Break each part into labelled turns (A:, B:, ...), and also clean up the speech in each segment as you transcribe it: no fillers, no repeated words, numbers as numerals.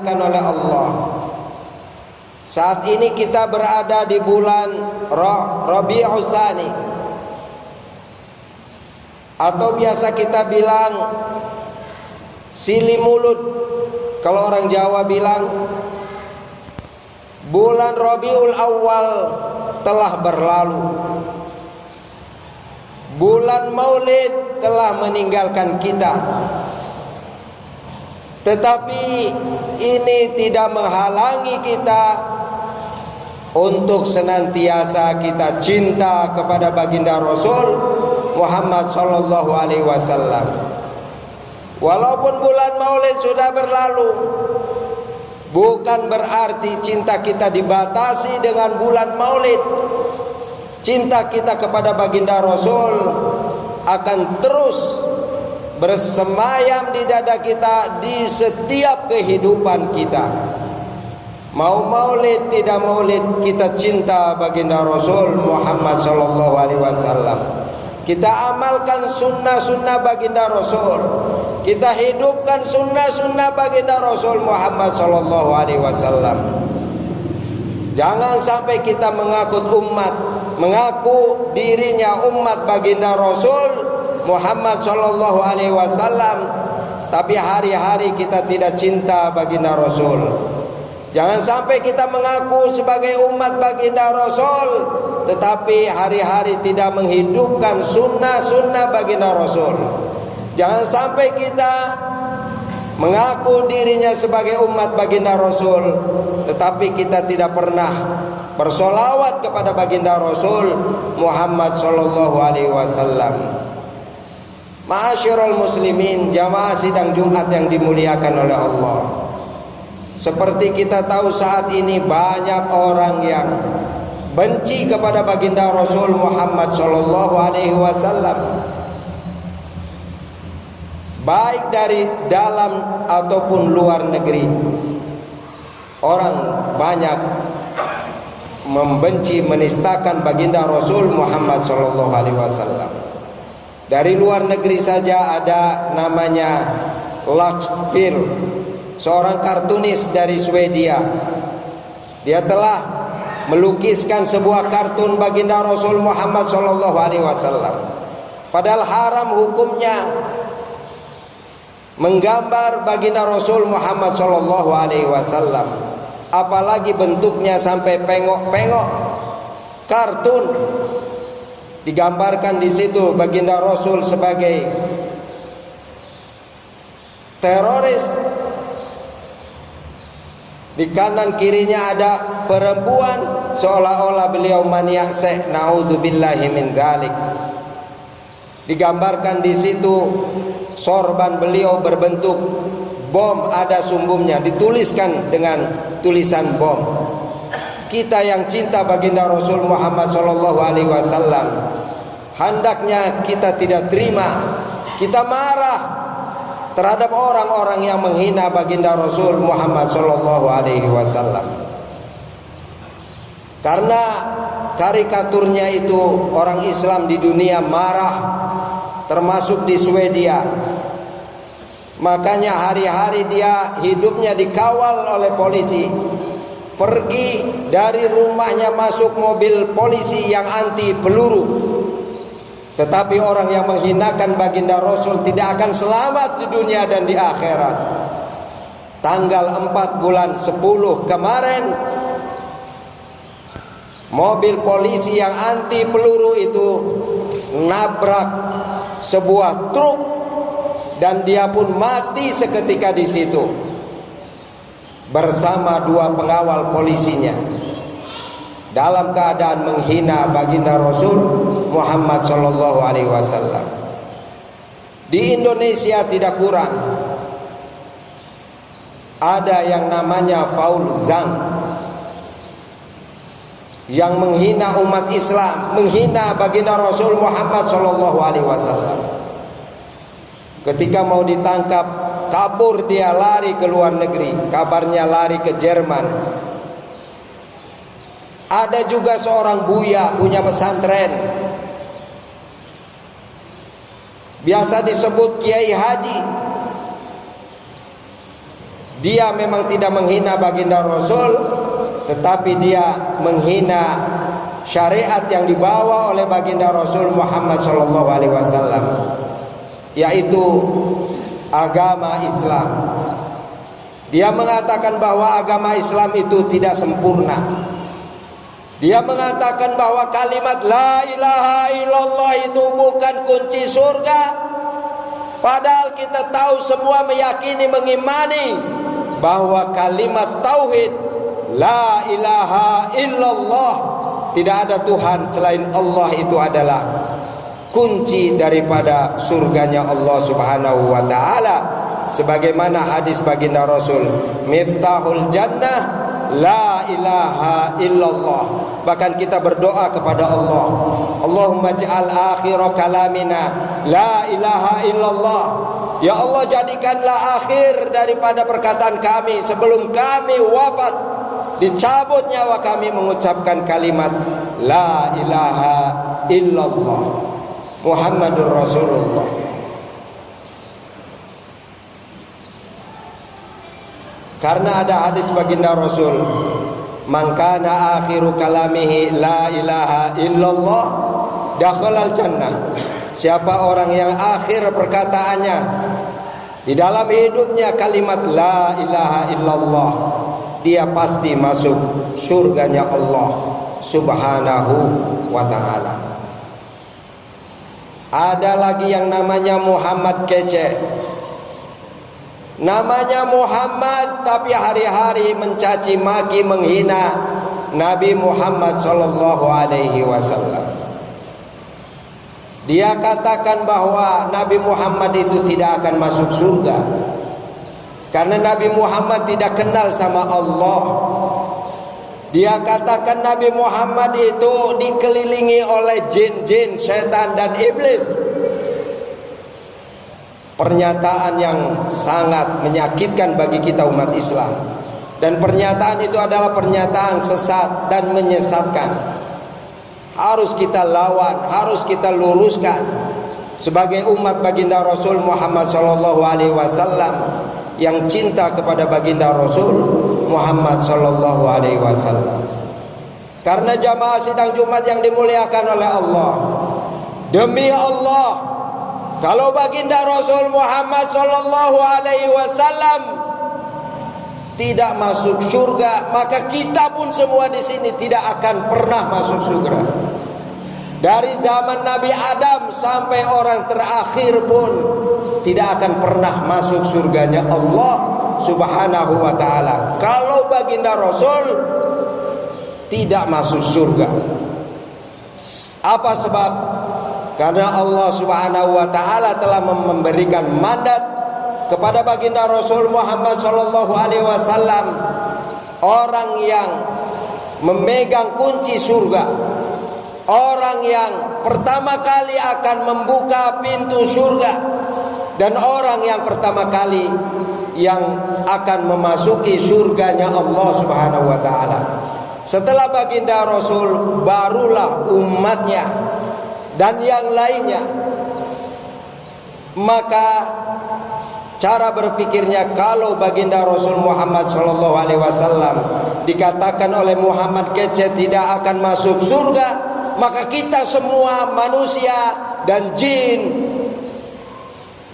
A: oleh Allah. Saat ini kita berada di bulan Rabiul Tsani, atau biasa kita bilang Sili Mulut. Kalau orang Jawa bilang bulan Rabiul Awal telah berlalu. Bulan Maulid telah meninggalkan kita. Tetapi ini tidak menghalangi kita untuk senantiasa kita cinta kepada baginda Rasul Muhammad sallallahu alaihi wasallam. Walaupun bulan Maulid sudah berlalu, bukan berarti cinta kita dibatasi dengan bulan Maulid. Cinta kita kepada baginda Rasul akan terus bersemayam di dada kita di setiap kehidupan kita. Mau maulid tidak maulid, kita cinta baginda Rasul Muhammad sallallahu alaihi wasallam. Kita amalkan sunnah-sunnah baginda Rasul. Kita hidupkan sunnah-sunnah baginda Rasul Muhammad sallallahu alaihi wasallam. Jangan sampai kita mengaku dirinya umat baginda Rasul Muhammad sallallahu alaihi wasallam, tapi hari-hari kita tidak cinta baginda Rasul. Jangan sampai kita mengaku sebagai umat baginda Rasul, tetapi hari-hari tidak menghidupkan sunnah-sunnah baginda Rasul. Jangan sampai kita mengaku dirinya sebagai umat baginda Rasul, tetapi kita tidak pernah bersolawat kepada baginda Rasul Muhammad sallallahu alaihi wasallam. Ma'asyiral muslimin, jamaah sidang Jumat yang dimuliakan oleh Allah. Seperti kita tahu saat ini banyak orang yang benci kepada baginda Rasul Muhammad sallallahu alaihi wasallam, baik dari dalam ataupun luar negeri. Orang banyak membenci, menistakan baginda Rasul Muhammad sallallahu alaihi wasallam. Dari luar negeri saja ada namanya Laxfield, seorang kartunis dari Swedia. Dia telah melukiskan sebuah kartun baginda Rasul Muhammad sallallahu alaihi wasallam. Padahal haram hukumnya menggambar baginda Rasul Muhammad sallallahu alaihi wasallam, apalagi bentuknya sampai pengok-pengok. Kartun digambarkan di situ baginda Rasul sebagai teroris. Di kanan kirinya ada perempuan, seolah-olah beliau maniak seks. Naudzubillahi min dzalik. Digambarkan di situ sorban beliau berbentuk bom, ada sumbumnya, dituliskan dengan tulisan bom. Kita yang cinta baginda Rasul Muhammad sallallahu alaihi wasallam, hendaknya kita tidak terima, kita marah terhadap orang-orang yang menghina baginda Rasul Muhammad sallallahu alaihi wasallam. Karena karikaturnya itu orang Islam di dunia marah, termasuk di Swedia. Makanya hari-hari dia hidupnya dikawal oleh polisi. Pergi dari rumahnya masuk mobil polisi yang anti peluru. Tetapi orang yang menghinakan baginda Rasul tidak akan selamat di dunia dan di akhirat. Tanggal 4 bulan 10 kemarin, mobil polisi yang anti peluru itu nabrak sebuah truk dan dia pun mati seketika di situ bersama 2 pengawal polisinya dalam keadaan menghina baginda Rasul Muhammad sallallahu alaihi wasallam. Di Indonesia tidak kurang ada yang namanya Faul Zang yang menghina umat Islam, menghina baginda Rasul Muhammad sallallahu alaihi wasallam. Ketika mau ditangkap, kabur dia, lari ke luar negeri, kabarnya lari ke Jerman. Ada juga seorang buya punya pesantren, biasa disebut Kiai Haji. dia memang tidak menghina baginda Rasul, tetapi dia menghina syariat yang dibawa oleh baginda Rasul Muhammad SAW, yaitu agama Islam. Dia mengatakan bahwa agama Islam itu tidak sempurna. Dia mengatakan bahwa kalimat la ilaha illallah itu bukan kunci surga. Padahal kita tahu semua, meyakini, mengimani bahwa kalimat tauhid la ilaha illallah, tidak ada Tuhan selain Allah, itu adalah kunci daripada surganya Allah Subhanahu wa taala. Sebagaimana hadis baginda Rasul, miftahul jannah la ilaha illallah. Bahkan kita berdoa kepada Allah, Allahumma ja'al akhir kalamina la ilaha illallah. Ya Allah, jadikanlah akhir daripada perkataan kami sebelum kami wafat, dicabut nyawa kami, mengucapkan kalimat la ilaha illallah Muhammadur Rasulullah. Karena ada hadis baginda Rasul, man kana akhiru kalamihi la ilaha illallah dakhalal jannah. Siapa orang yang akhir perkataannya di dalam hidupnya kalimat la ilaha illallah, dia pasti masuk surganya Allah Subhanahu wa ta'ala. Ada lagi yang namanya Muhammad kece. Namanya Muhammad, tapi hari-hari mencaci maki, menghina Nabi Muhammad sallallahu alaihi wasallam. Dia katakan bahwa Nabi Muhammad itu tidak akan masuk surga karena Nabi Muhammad tidak kenal sama Allah. Dia katakan Nabi Muhammad itu dikelilingi oleh jin-jin, setan dan iblis. Pernyataan yang sangat menyakitkan bagi kita umat Islam, dan pernyataan itu adalah pernyataan sesat dan menyesatkan. Harus kita lawan, harus kita luruskan sebagai umat baginda Rasul Muhammad SAW yang cinta kepada baginda Rasul Muhammad SAW. Karena jamaah sidang Jumat yang dimuliakan oleh Allah, demi Allah, kalau baginda Rasul Muhammad SAW tidak masuk surga, maka kita pun semua di sini tidak akan pernah masuk surga. Dari zaman Nabi Adam sampai orang terakhir pun tidak akan pernah masuk surganya Allah Subhanahu wa ta'ala kalau baginda Rasul tidak masuk surga. Apa sebab? Karena Allah Subhanahu wa ta'ala telah memberikan mandat kepada baginda Rasul Muhammad sallallahu alaihi wasallam, orang yang memegang kunci surga, orang yang pertama kali akan membuka pintu surga, dan orang yang pertama kali yang akan memasuki surganya Allah Subhanahu wa ta'ala. Setelah baginda Rasul barulah umatnya dan yang lainnya. Maka cara berpikirnya, kalau baginda Rasul Muhammad SAW dikatakan oleh Muhammad kece tidak akan masuk surga, maka kita semua manusia dan jin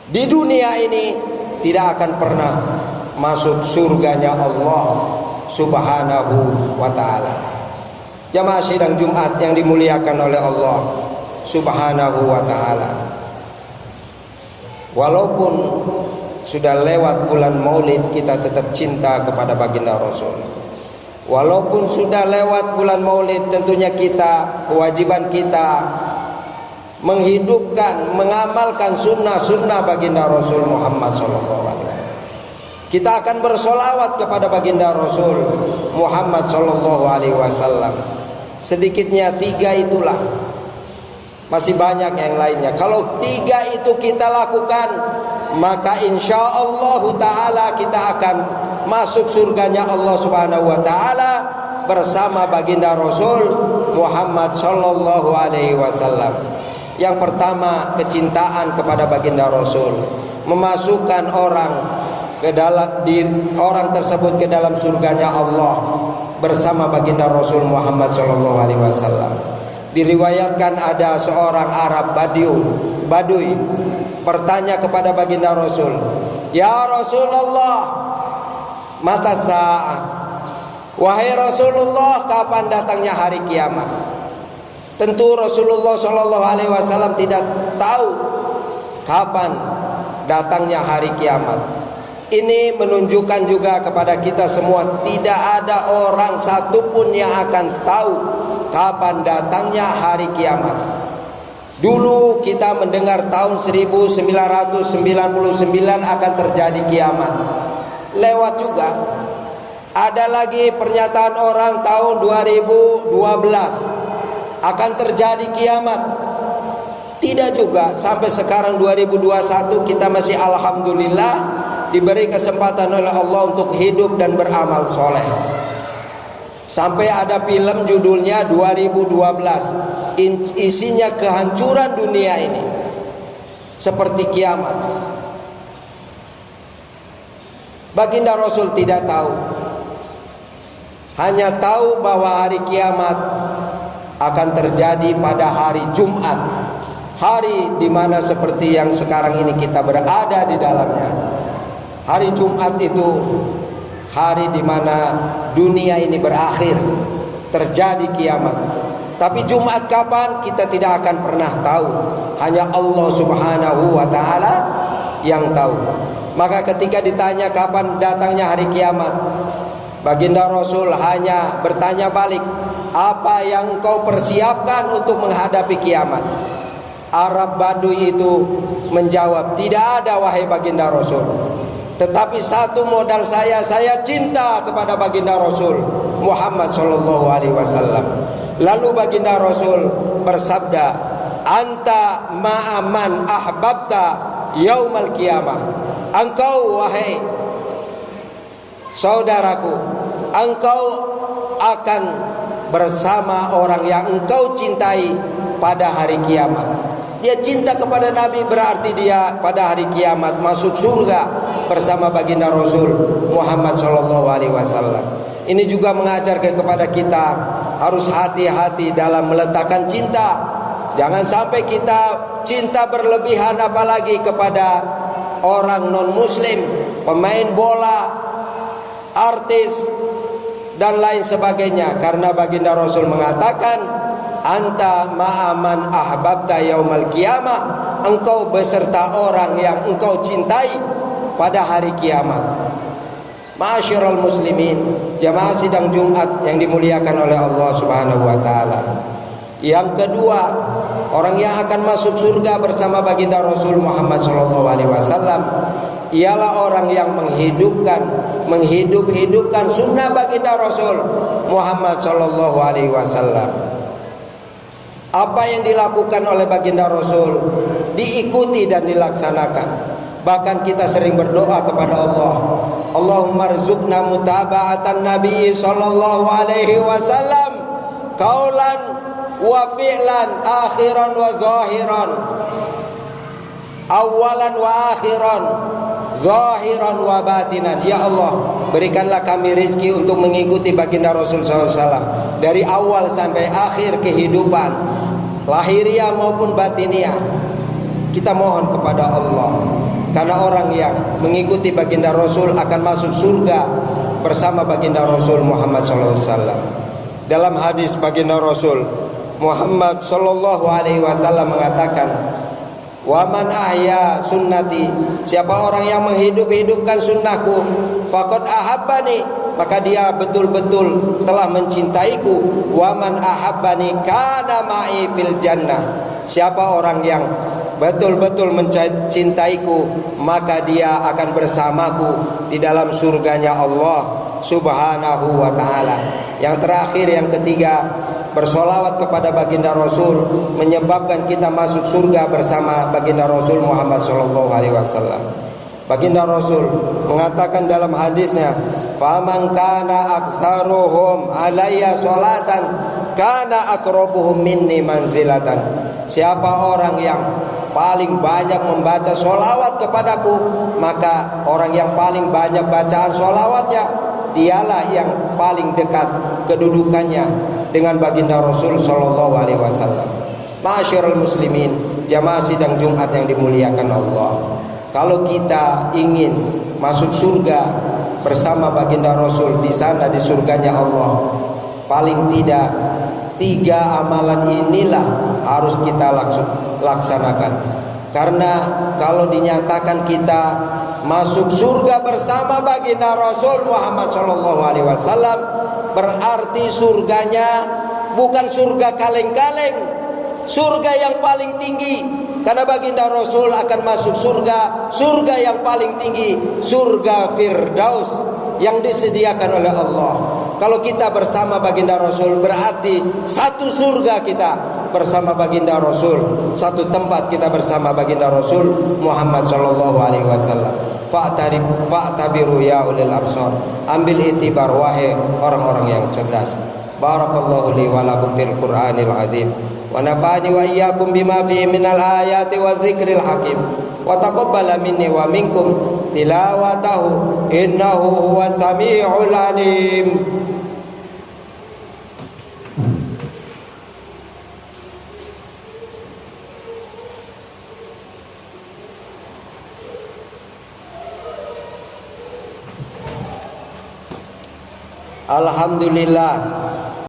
A: di dunia ini tidak akan pernah masuk surganya Allah Subhanahu wa ta'ala. Jamaah sidang Jumat yang dimuliakan oleh Allah Subhanahu wa ta'ala, walaupun sudah lewat bulan Maulid, kita tetap cinta kepada baginda Rasul. Walaupun sudah lewat bulan Maulid, tentunya kita, kewajiban kita menghidupkan, mengamalkan sunnah-sunnah baginda Rasul Muhammad SAW. Kita akan bersolawat kepada baginda Rasul Muhammad SAW. Sedikitnya 3 itulah. Masih banyak yang lainnya. Kalau 3 itu kita lakukan, maka insya Allah ta'ala kita akan masuk surganya Allah Subhanahu wa ta'ala bersama baginda Rasul Muhammad sallallahu alaihi wasallam. Yang pertama, kecintaan kepada baginda Rasul memasukkan orang orang tersebut ke dalam surganya Allah bersama baginda Rasul Muhammad SAW. Diriwayatkan ada seorang Arab Baduy bertanya kepada baginda Rasul, "Ya Rasulullah, mata sa'ah?" Wahai Rasulullah, kapan datangnya hari kiamat? Tentu Rasulullah SAW tidak tahu kapan datangnya hari kiamat. Ini menunjukkan juga kepada kita semua, tidak ada orang satupun yang akan tahu kapan datangnya hari kiamat. Dulu kita mendengar tahun 1999 akan terjadi kiamat. Lewat juga. Ada lagi pernyataan orang tahun 2012 akan terjadi kiamat. Tidak juga. Sampai sekarang 2021 kita masih alhamdulillah diberi kesempatan oleh Allah untuk hidup dan beramal soleh. Sampai ada film judulnya 2012, isinya kehancuran dunia ini seperti kiamat. Baginda Rasul tidak tahu, hanya tahu bahwa hari kiamat akan terjadi pada hari Jumat, hari dimana seperti yang sekarang ini kita berada di dalamnya. Hari Jumat itu hari dimana dunia ini berakhir, terjadi kiamat. Tapi Jumat kapan kita tidak akan pernah tahu, hanya Allah Subhanahu wa ta'ala yang tahu. Maka ketika ditanya kapan datangnya hari kiamat, baginda Rasul hanya bertanya balik, apa yang engkau persiapkan untuk menghadapi kiamat? Arab Baduy itu menjawab, tidak ada wahai baginda Rasul, tetapi satu modal saya cinta kepada baginda Rasul Muhammad SAW. Lalu baginda Rasul bersabda, anta ma'aman ahbabta yaumal qiyamah. Engkau wahai saudaraku, engkau akan bersama orang yang engkau cintai pada hari kiamat. Dia cinta kepada Nabi, berarti dia pada hari kiamat masuk surga bersama baginda Rasul Muhammad SAW. Ini juga mengajarkan kepada kita harus hati-hati dalam meletakkan cinta. Jangan sampai kita cinta berlebihan, apalagi kepada orang non-muslim, pemain bola, artis dan lain sebagainya. Karena baginda Rasul mengatakan, anta ma'aman ahbabta yaumal qiyamah, engkau beserta orang yang engkau cintai pada hari kiamat. Ma'asyiral muslimin, jamaah sidang Jumat yang dimuliakan oleh Allah Subhanahu wa taala. Yang kedua, orang yang akan masuk surga bersama baginda Rasul Muhammad SAW ialah orang yang menghidupkan sunnah baginda Rasul Muhammad SAW. Apa yang dilakukan oleh baginda Rasul diikuti dan dilaksanakan. Bahkan kita sering berdoa kepada Allah, Allahumma rzuqna mutaba'atan Nabi sallallahu alaihi wasallam qaulan wa fi'lan, akhiran wa zahiran, awalan wa akhiran, zahiran wa batinan. Ya Allah, berikanlah kami rizki untuk mengikuti baginda Rasul SAW dari awal sampai akhir kehidupan, lahiriah maupun batiniah. Kita mohon kepada Allah, karena orang yang mengikuti baginda Rasul akan masuk surga bersama baginda Rasul Muhammad SAW. Dalam hadis baginda Rasul Muhammad SAW mengatakan, wa man ahya sunnati, siapa orang yang menghidupkan sunnahku, faqad ahabbani, maka dia betul-betul telah mencintaiku. Wa man ahabbani kana ma'i fil jannah, siapa orang yang betul-betul mencintaiku, maka dia akan bersamaku di dalam surganya Allah Subhanahu wa ta'ala. Yang terakhir, yang ketiga, bersolawat kepada baginda Rasul menyebabkan kita masuk surga bersama baginda Rasul Muhammad SAW. Baginda Rasul mengatakan dalam hadisnya, faman kana aktsaruhum alayya sholatan kana aqrabuhum minni manzilatan. Siapa orang yang paling banyak membaca sholawat kepadaku, maka orang yang paling banyak bacaan sholawatnya dialah yang paling dekat kedudukannya dengan baginda Rasul Shallallahu Alaihi Wasallam. Ma'asyiral muslimin, jamaah sidang Jumat yang dimuliakan Allah, kalau kita ingin masuk surga bersama baginda Rasul di sana di surganya Allah, paling tidak 3 amalan inilah harus kita laksanakan. Karena kalau dinyatakan kita masuk surga bersama baginda Rasul Muhammad Sallallahu Alaihi Wasallam, berarti surganya bukan surga kaleng-kaleng, surga yang paling tinggi. Karena baginda Rasul akan masuk surga yang paling tinggi, surga Firdaus yang disediakan oleh Allah. Kalau kita bersama baginda Rasul, berarti satu surga kita bersama baginda Rasul, satu tempat kita bersama baginda Rasul Muhammad Sallallahu Alaihi Wasallam. Fa'tabiru ya ulil absar, ambil itibar wahai orang-orang yang cerdas. Barakallahu li wa lakum fil Qur'anil azim, wa nafa'ani wa iyyakum bima fihi minal ayati wa dzikril hakim, wa taqabbala minni wa minkum tilawatahu innahu huwas samiul alim. Alhamdulillah,